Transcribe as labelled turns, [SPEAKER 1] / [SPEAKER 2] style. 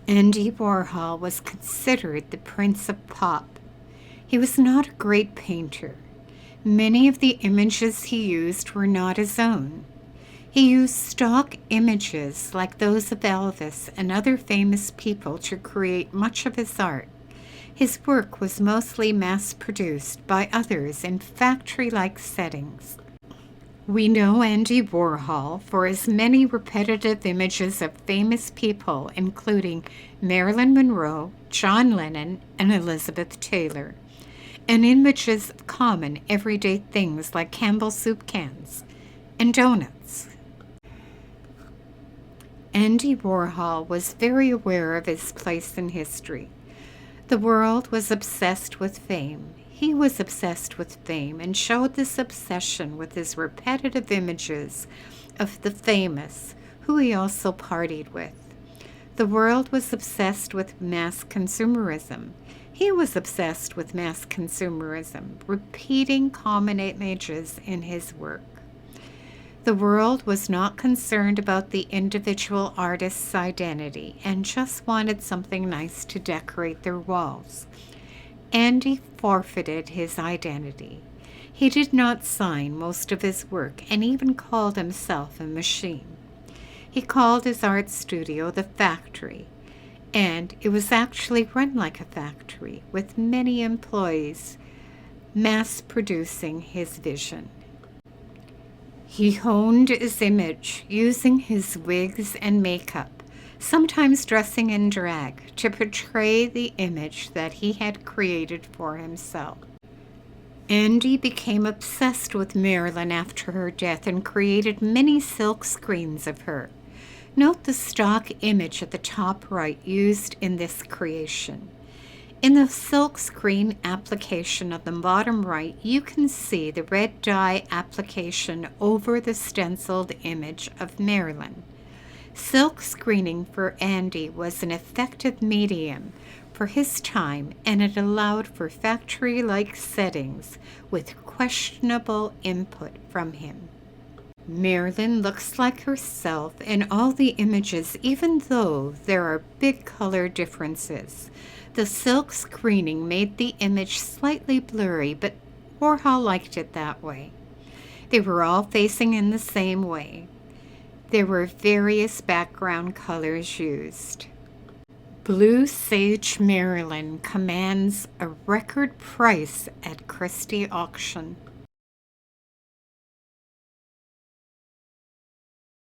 [SPEAKER 1] Andy Warhol was considered the Prince of Pop. He was not a great painter. Many of the images he used were not his own. He used stock images like those of Elvis and other famous people to create much of his art. His work was mostly mass-produced by others in factory-like settings. We know Andy Warhol for his many repetitive images of famous people, including Marilyn Monroe, John Lennon, and Elizabeth Taylor, and images of common everyday things like Campbell's soup cans and donuts. Andy Warhol was very aware of his place in history. The world was obsessed with fame. He was obsessed with fame and showed this obsession with his repetitive images of the famous, who he also partied with. The world was obsessed with mass consumerism. He was obsessed with mass consumerism, repeating common images in his work. The world was not concerned about the individual artist's identity and just wanted something nice to decorate their walls. Andy forfeited his identity. He did not sign most of his work and even called himself a machine. He called his art studio the factory, and it was actually run like a factory with many employees mass producing his vision. He honed his image using his wigs and makeup, sometimes dressing in drag, to portray the image that he had created for himself. Andy became obsessed with Marilyn after her death and created many silk screens of her. Note the stock image at the top right used in this creation. In the silk screen application at the bottom right, you can see the red dye application over the stenciled image of Marilyn. Silk screening for Andy was an effective medium for his time, and it allowed for factory-like settings with questionable input from him. Marilyn looks like herself in all the images, even though there are big color differences. The silk screening made the image slightly blurry, but Warhol liked it that way. They were all facing in the same way. There were various background colors used. Blue Sage Marilyn commands a record price at Christie auction.